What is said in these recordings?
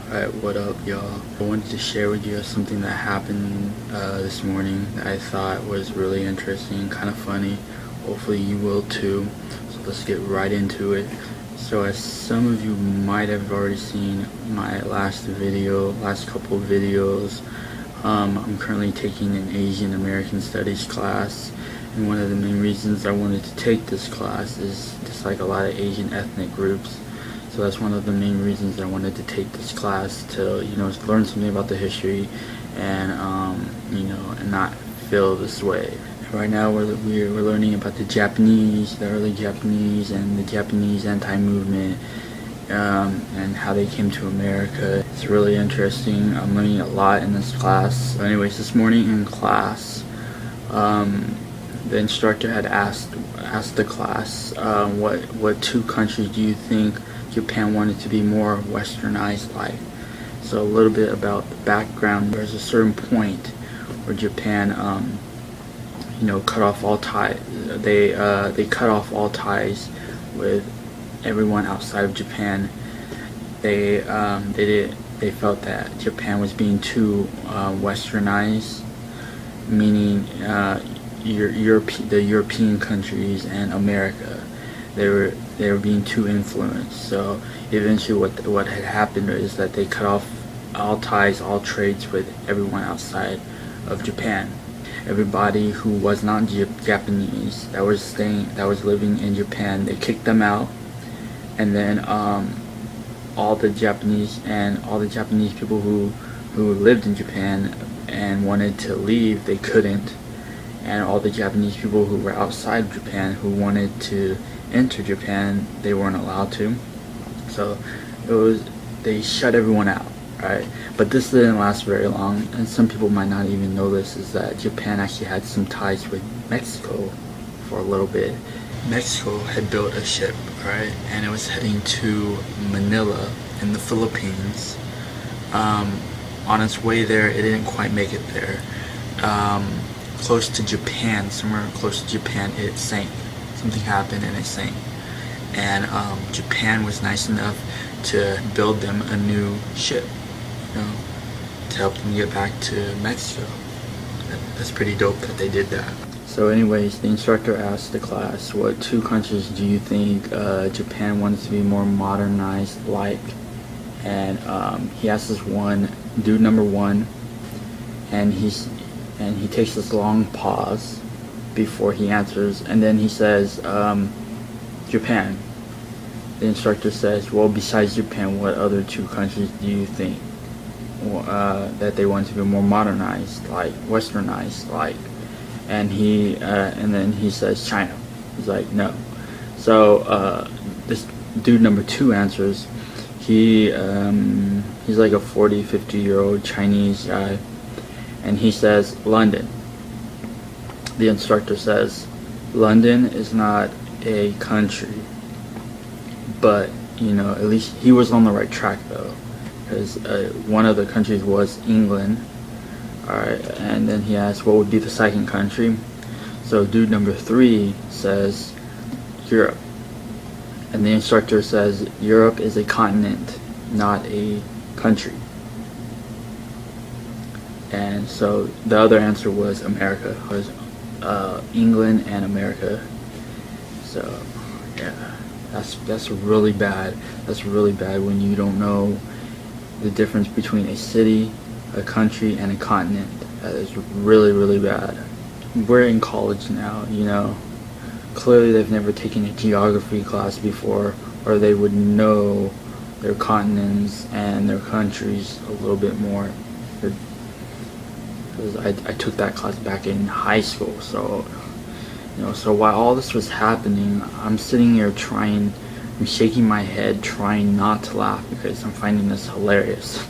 Alright, what up, y'all? I wanted to share with you something that happened this morning that I thought was really interesting, kind of funny. Hopefully you will too. So let's get right into it. So as some of you might have already seen my last couple of videos, I'm currently taking an Asian American Studies class, and one of the main reasons I wanted to take this class is just like a lot of Asian ethnic groups. So that's one of the main reasons I wanted to take this class, to learn something about the history and and not feel this way. Right now we're learning about the early Japanese, and the Japanese anti-movement, and how they came to America. It's really interesting. I'm learning a lot in this class. So anyways, this morning in class, the instructor had asked the class, what two countries do you think Japan wanted to be more westernized like? So a little bit about the background. There's a certain point where Japan cut off all ties. They cut off all ties with everyone outside of Japan. They felt that Japan was being too westernized, meaning the European countries and America. They were being too influenced. So eventually what had happened is that they cut off all ties, all trades with everyone outside of Japan. Everybody who was not Japanese that was living in Japan, they kicked them out, and then all the Japanese people who lived in Japan and wanted to leave, they couldn't. And all the Japanese people who were outside of Japan who wanted to enter Japan, they weren't allowed to. So they shut everyone out, right? But this didn't last very long, and some people might not even know this, is that Japan actually had some ties with Mexico for a little bit. Mexico had built a ship, right, and it was heading to Manila in the Philippines. On its way there, it didn't quite make it there. Close to Japan, somewhere close to Japan, it sank. Something happened and it sank. And Japan was nice enough to build them a new ship, to help them get back to Mexico. That's pretty dope that they did that. So anyways, the instructor asked the class, what two countries do you think Japan wanted to be more modernized like? And he asked this dude number one, and he takes this long pause before he answers, and then he says, Japan. The instructor says, well, besides Japan, what other two countries do you think that they want to be more modernized, like westernized, like? And then he says China. He's like, no. So this dude number two answers. He's like a 50-year-old Chinese guy, and he says London. The instructor says London is not a country, but at least he was on the right track though, because one of the countries was England. Alright, and then he asked what would be the second country. So dude number three says Europe, and the instructor says Europe is a continent, not a country. And so the other answer was America, was England and America. So yeah, that's really bad. That's really bad when you don't know the difference between a city, a country, and a continent. That is really, really bad. We're in college now, clearly they've never taken a geography class before, or they would know their continents and their countries a little bit more. Because I took that class back in high school, so so while all this was happening, I'm sitting here I'm shaking my head, trying not to laugh, because I'm finding this hilarious.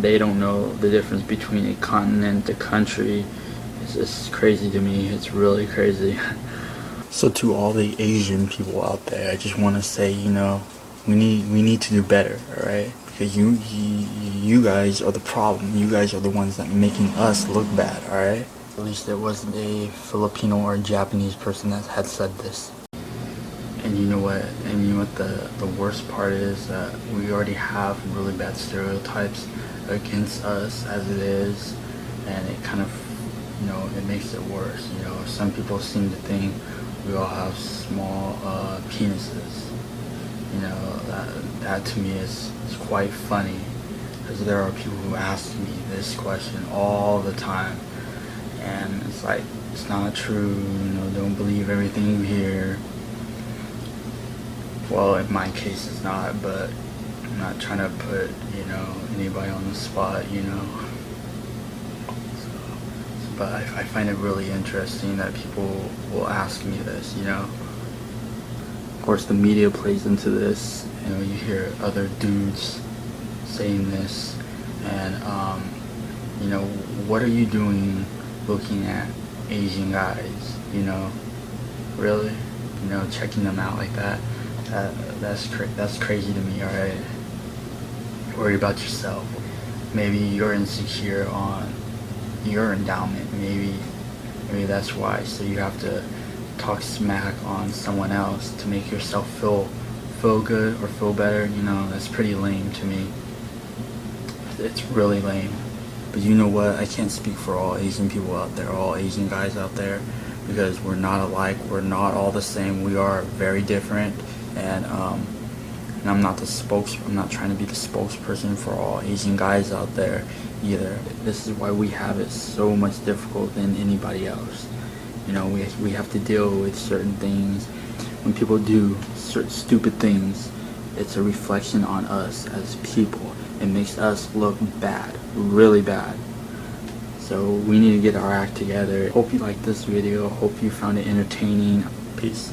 They don't know the difference between a continent, a country. It's just crazy to me. It's really crazy. So to all the Asian people out there, I just want to say, we need to do better, alright? Because you guys are the problem. You guys are the ones that are making us look bad, alright? At least there wasn't a Filipino or a Japanese person that had said this. And you know what? And you know what the worst part is? That we already have really bad stereotypes against us as it is, and it kind of, it makes it worse. Some people seem to think we all have small penises. That to me is quite funny, because there are people who ask me this question all the time, and it's like, it's not true. Don't believe everything you hear. Well, in my case it's not, but I'm not trying to put anybody on the spot. But I find it really interesting that people will ask me this. Of course, the media plays into this. You hear other dudes saying this, and what are you doing looking at Asian guys? Really, checking them out like that. That's crazy to me. All right, worry about yourself. Maybe you're insecure on your endowment. Maybe that's why. So you have to talk smack on someone else to make yourself feel good or feel better. That's pretty lame to me. It's really lame. But you know what? I can't speak for all Asian people out there, all Asian guys out there, because we're not alike. We're not all the same. We are very different. And I'm not trying to be the spokesperson for all Asian guys out there either. This is why we have it so much difficult than anybody else. We have to deal with certain things. When people do certain stupid things, it's a reflection on us as people. It makes us look bad, really bad. So we need to get our act together. Hope you liked this video. Hope you found it entertaining. Peace.